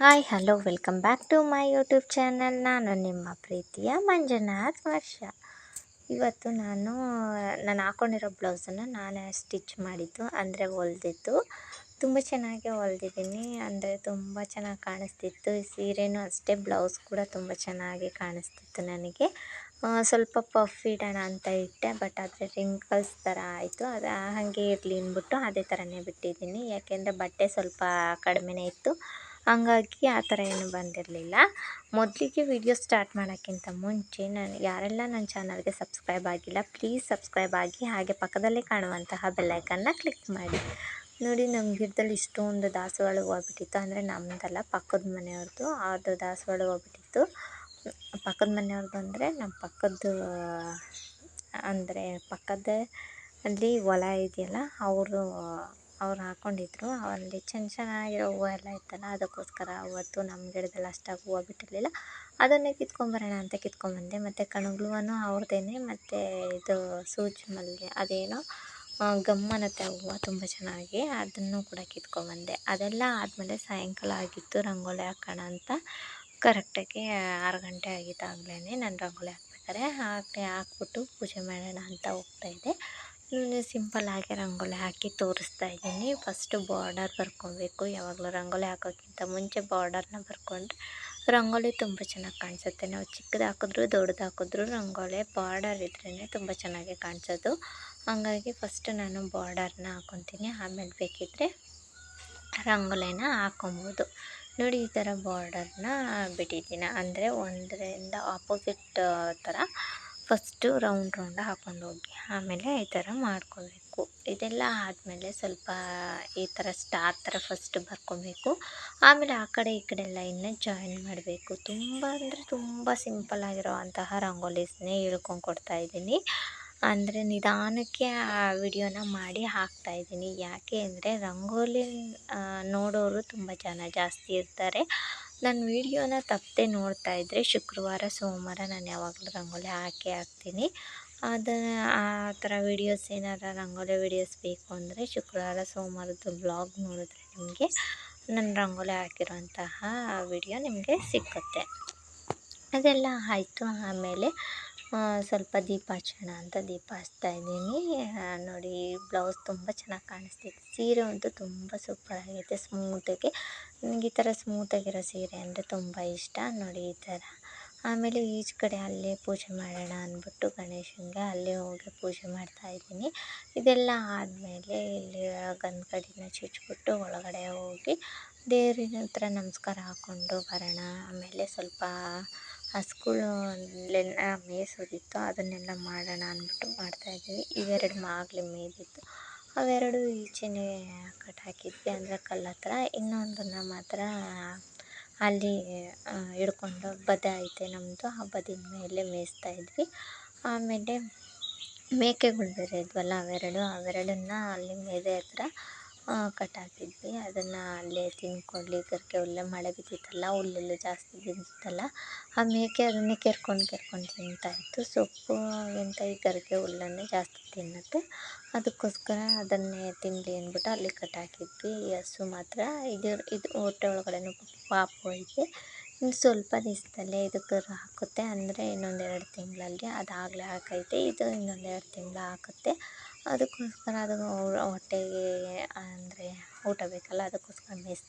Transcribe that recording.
Hi hello welcome back to my YouTube channel. ನಾನು ನಿಮ್ಮ ಪ್ರೀತಿಯ ಮಂಜುನಾಥ್ ವರ್ಷ. ಇವತ್ತು ನಾನು ಹಾಕ್ಕೊಂಡಿರೋ ಬ್ಲೌಸನ್ನು ನಾನೇ ಸ್ಟಿಚ್ ಮಾಡಿದ್ದು, ಅಂದರೆ ಹೊಲ್ದಿದ್ದು. ತುಂಬ ಚೆನ್ನಾಗಿ ಹೊಲ್ದಿದ್ದೀನಿ, ಅಂದರೆ ತುಂಬ ಚೆನ್ನಾಗಿ ಕಾಣಿಸ್ತಿತ್ತು. ಈ ಸೀರೆನೂ ಅಷ್ಟೇ, ಬ್ಲೌಸ್ ಕೂಡ ತುಂಬ ಚೆನ್ನಾಗಿ ಕಾಣಿಸ್ತಿತ್ತು ನನಗೆ. ಸ್ವಲ್ಪ ಪಫ್ ಇಡೋಣ ಅಂತ ಇಟ್ಟೆ, ಬಟ್ ಆದರೆ ರಿಂಕಲ್ಸ್ ಥರ ಆಯಿತು. ಅದು ಹಾಗೆ ಇರಲಿ ಅಂದ್ಬಿಟ್ಟು ಅದೇ ಥರನೇ ಬಿಟ್ಟಿದ್ದೀನಿ. ಯಾಕೆಂದರೆ ಬಟ್ಟೆ ಸ್ವಲ್ಪ ಕಡಿಮೆನೇ ಇತ್ತು, ಹಂಗಾಗಿ ಆ ಥರ ಏನೂ ಬಂದಿರಲಿಲ್ಲ. ಮೊದಲಿಗೆ ವಿಡಿಯೋ ಸ್ಟಾರ್ಟ್ ಮಾಡೋಕ್ಕಿಂತ ಮುಂಚೆ ಯಾರೆಲ್ಲ ನನ್ನ ಚಾನಲ್ಗೆ ಸಬ್ಸ್ಕ್ರೈಬ್ ಆಗಿಲ್ಲ, ಪ್ಲೀಸ್ ಸಬ್ಸ್ಕ್ರೈಬ್ ಆಗಿ, ಹಾಗೆ ಪಕ್ಕದಲ್ಲೇ ಕಾಣುವಂತಹ ಬೆಲ್ಲೈಕನ್ನ ಕ್ಲಿಕ್ ಮಾಡಿ. ನೋಡಿ, ನಮ್ಮ ಗಿಡದಲ್ಲಿ ಇಷ್ಟೊಂದು ದಾಸವಾಳ ಹೂವು ಬಿಟ್ಟಿತ್ತು. ಅಂದರೆ ನಮ್ಮದಲ್ಲ, ಪಕ್ಕದ ಮನೆಯವ್ರದ್ದು. ಅದು ದಾಸವಾಳ ಹೂವು ಬಿಟ್ಟಿತ್ತು. ಪಕ್ಕದ ಮನೆಯವ್ರದ್ದು ಅಂದರೆ ನಮ್ಮ ಪಕ್ಕದ್ದು, ಅಂದರೆ ಪಕ್ಕದ ಅಲ್ಲಿ ಹೊಲ ಇದೆಯಲ್ಲ, ಅವ್ರು ಹಾಕ್ಕೊಂಡಿದ್ರು. ಅಲ್ಲಿ ಚೆನ್ನಾಗಿರೋ ಹೂವು ಎಲ್ಲ ಇತ್ತಲ್ಲ, ಅದಕ್ಕೋಸ್ಕರ ಅವತ್ತು ನಮ್ಮ ಗಿಡದಲ್ಲಿ ಅಷ್ಟಾಗಿ ಹೂವು ಬಿಟ್ಟಿರಲಿಲ್ಲ. ಅದನ್ನೇ ಕಿತ್ಕೊಂಬರೋಣ ಅಂತ ಕಿತ್ಕೊಂಬಂದೆ. ಮತ್ತು ಕಣಗ್ಲೂವನು ಅವ್ರದ್ದೇನೆ. ಮತ್ತು ಇದು ಸೂಜಿ ಮಲ್ಲಿಗೆ, ಅದೇನೋ ಗಮ್ಮನತ್ತೆ ಹೂವು, ತುಂಬ ಚೆನ್ನಾಗಿ, ಅದನ್ನು ಕೂಡ ಕಿತ್ಕೊಂಬಂದೆ. ಅದೆಲ್ಲ ಆದಮೇಲೆ ಸಾಯಂಕಾಲ ಆಗಿತ್ತು, ರಂಗೋಲಿ ಹಾಕೋಣ ಅಂತ. ಕರೆಕ್ಟಾಗಿ 6 ಗಂಟೆ ಆಗಿದ್ದಾಗಲೇ ನಾನು ರಂಗೋಲಿ ಹಾಕ್ಬೇಕಾದ್ರೆ ಹಾಕ್ಬಿಟ್ಟು ಪೂಜೆ ಮಾಡೋಣ ಅಂತ ಹೋಗ್ತಾಯಿದ್ದೆ. ಸಿಂಪಲ್ಲಾಗಿ ರಂಗೋಲಿ ಹಾಕಿ ತೋರಿಸ್ತಾ ಇದ್ದೀನಿ. ಫಸ್ಟು ಬಾರ್ಡರ್ ಬರ್ಕೊಬೇಕು. ಯಾವಾಗಲೂ ರಂಗೋಲಿ ಹಾಕೋಕ್ಕಿಂತ ಮುಂಚೆ ಬಾರ್ಡರ್ನ ಬರ್ಕೊಂಡ್ರೆ ರಂಗೋಲಿ ತುಂಬ ಚೆನ್ನಾಗಿ ಕಾಣಿಸುತ್ತೆ. ನಾವು ಚಿಕ್ಕದು ಹಾಕಿದ್ರು ದೊಡ್ಡದು ಹಾಕಿದ್ರು ರಂಗೋಲಿ ಬಾರ್ಡರ್ ಇದ್ರೇ ತುಂಬ ಚೆನ್ನಾಗಿ ಕಾಣಿಸೋದು. ಹಾಗಾಗಿ ಫಸ್ಟ್ ನಾನು ಬಾರ್ಡರ್ನ ಹಾಕ್ಕೊತೀನಿ, ಆಮೇಲೆ ಬೇಕಿದ್ದರೆ ರಂಗೋಲಿನ ಹಾಕ್ಕೊಬೋದು. ನೋಡಿ, ಈ ಥರ ಬಾರ್ಡರ್ನ ಬಿಟ್ಟಿದ್ದೀನಿ. ಅಂದರೆ ಒಂದರಿಂದ ಆಪೋಸಿಟ್ ಥರ ಫಸ್ಟು ರೌಂಡ್ ಹಾಕ್ಕೊಂಡು ಹೋಗಿ, ಆಮೇಲೆ ಈ ಥರ ಮಾಡ್ಕೋಬೇಕು. ಇದೆಲ್ಲ ಆದಮೇಲೆ ಸ್ವಲ್ಪ ಈ ಥರ ಸ್ಟಾರ್ ಥರ ಫಸ್ಟ್ ಬರ್ಕೊಬೇಕು. ಆಮೇಲೆ ಆ ಕಡೆ ಈ ಕಡೆ ಲೈನ್ನ ಜಾಯಿನ್ ಮಾಡಬೇಕು. ತುಂಬ ಅಂದರೆ ತುಂಬ ಸಿಂಪಲ್ಲಾಗಿರೋ ಅಂತಹ ರಂಗೋಲಿಸ್ನೇ ಹೇಳ್ಕೊಂಡು ಕೊಡ್ತಾಯಿದ್ದೀನಿ. ಅಂದರೆ ನಿಧಾನಕ್ಕೆ ಆ ವಿಡಿಯೋನ ಮಾಡಿ ಹಾಕ್ತಾಯಿದ್ದೀನಿ. ಯಾಕೆ ಅಂದರೆ ರಂಗೋಲಿ ನೋಡೋರು ತುಂಬ ಜನ ಜಾಸ್ತಿ ಇರ್ತಾರೆ. ನನ್ನ ವೀಡಿಯೋನ ತಪ್ಪದೆ ನೋಡ್ತಾಯಿದ್ರೆ ಶುಕ್ರವಾರ ಸೋಮವಾರ ನಾನು ಯಾವಾಗಲೂ ರಂಗೋಲಿ ಹಾಕ್ತೀನಿ. ಆ ಥರ ವೀಡಿಯೋಸ್ ಏನಾರು ರಂಗೋಲಿ ವೀಡಿಯೋಸ್ ಬೇಕು ಅಂದರೆ ಶುಕ್ರವಾರ ಸೋಮವಾರದ್ದು ಬ್ಲಾಗ್ ನೋಡಿದ್ರೆ ನಿಮಗೆ ನನ್ನ ರಂಗೋಲಿ ಹಾಕಿರೋಂತಹ ವಿಡಿಯೋ ನಿಮಗೆ ಸಿಕ್ಕುತ್ತೆ. ಅದೆಲ್ಲ ಆಯಿತು. ಆಮೇಲೆ ಸ್ವಲ್ಪ ದೀಪ ಹಚ್ಚೋಣ ಅಂತ ದೀಪ ಹಚ್ತಾಯಿದ್ದೀನಿ. ನೋಡಿ, ಬ್ಲೌಸ್ ತುಂಬ ಚೆನ್ನಾಗಿ ಕಾಣಿಸ್ತಿದೆ. ಸೀರೆ ಅಂತೂ ತುಂಬ ಸೂಪರಾಗೈತೆ, ಸ್ಮೂತಾಗಿ. ನನಗೆ ಈ ಥರ ಸ್ಮೂತಾಗಿರೋ ಸೀರೆ ಅಂದರೆ ತುಂಬ ಇಷ್ಟ. ನೋಡಿ, ಈ ಥರ. ಆಮೇಲೆ ಈಚೆ ಕಡೆ ಅಲ್ಲೇ ಪೂಜೆ ಮಾಡೋಣ ಅಂದ್ಬಿಟ್ಟು ಗಣೇಶನಿಗೆ ಅಲ್ಲೇ ಹೋಗಿ ಪೂಜೆ ಮಾಡ್ತಾಯಿದ್ದೀನಿ. ಇದೆಲ್ಲ ಆದಮೇಲೆ ಇಲ್ಲಿ ಗಂಧ ಕಡ್ಡಿನ ಚುಚ್ಚಿಬಿಟ್ಟು ಒಳಗಡೆ ಹೋಗಿ ದೇವ್ರಿನ ಹತ್ರ ನಮಸ್ಕಾರ ಹಾಕ್ಕೊಂಡು ಬರೋಣ. ಆಮೇಲೆ ಸ್ವಲ್ಪ ಹಸುಗಳೆಲ್ಲ ಮೇಯಿಸೋದಿತ್ತು, ಅದನ್ನೆಲ್ಲ ಮಾಡೋಣ ಅಂದ್ಬಿಟ್ಟು ಮಾಡ್ತಾಯಿದ್ದೀವಿ. ಇವೆರಡು ಮಾಗಲಿ ಮೇಯ್ದಿತ್ತು, ಅವೆರಡು ಈಚೆನೇ ಕಟ್ಟಾಕಿದ್ವಿ, ಅಂದರೆ ಕಲ್ಲು ಹತ್ರ. ಇನ್ನೊಂದನ್ನು ಮಾತ್ರ ಅಲ್ಲಿ ಹಿಡ್ಕೊಂಡು ಬದ ಐತೆ ನಮ್ಮದು, ಆ ಬದಿನ ಮೇಲೆ ಮೇಯಿಸ್ತಾಯಿದ್ವಿ. ಆಮೇಲೆ ಮೇಕೆಗಳು ಬೇರೆ ಇದ್ವಲ್ಲ, ಅವೆರಡನ್ನ ಅಲ್ಲಿ ಮೇದೆ ಹತ್ರ ಕಟ್ಟಾಕಿದ್ವಿ. ಅದನ್ನು ಅಲ್ಲೇ ತಿನ್ಕೊಳ್ಳಿ, ಗರಿಕೆ ಹುಲ್ಲು, ಮಳೆ ಬಿದ್ದಿತ್ತಲ್ಲ, ಹುಲ್ಲೆಲ್ಲ ಜಾಸ್ತಿ ಬಿದ್ದಿತ್ತಲ್ಲ, ಆ ಮೇಕೆ ಅದನ್ನೇ ಕೆರ್ಕೊಂಡು ತಿಂತಾಯಿತ್ತು. ಸೊಪ್ಪು ಎಂತ ಈ ಗರಿಕೆ ಹುಲ್ಲನ್ನೇ ಜಾಸ್ತಿ ತಿನ್ನುತ್ತೆ, ಅದಕ್ಕೋಸ್ಕರ ಅದನ್ನೇ ತಿನ್ನಲಿ ಅಂದ್ಬಿಟ್ಟು ಅಲ್ಲಿ ಕಟ್ಟಾಕಿದ್ವಿ. ಈ ಹಸು ಮಾತ್ರ ಇದು ಹೊಟ್ಟೆ ಒಳಗಡೆನೂ ಪಾಪು ಐತೆ. ಇನ್ನು ಸ್ವಲ್ಪ ದಿವಸದಲ್ಲೇ ಇದು ಕರು ಹಾಕುತ್ತೆ, ಅಂದರೆ ಇನ್ನೊಂದು 2 ತಿಂಗಳಲ್ಲಿ. ಅದಾಗಲೇ ಹಾಕೈತೆ, ಇದು ಇನ್ನೊಂದು 2 ತಿಂಗಳು ಹಾಕುತ್ತೆ. ಅದಕ್ಕೋಸ್ಕರ ಅದು ಹೊಟ್ಟೆಗೆ ಅಂದರೆ ಊಟ ಬೇಕಲ್ಲ, ಅದಕ್ಕೋಸ್ಕರ ಮೇಯಿಸ್ತಾ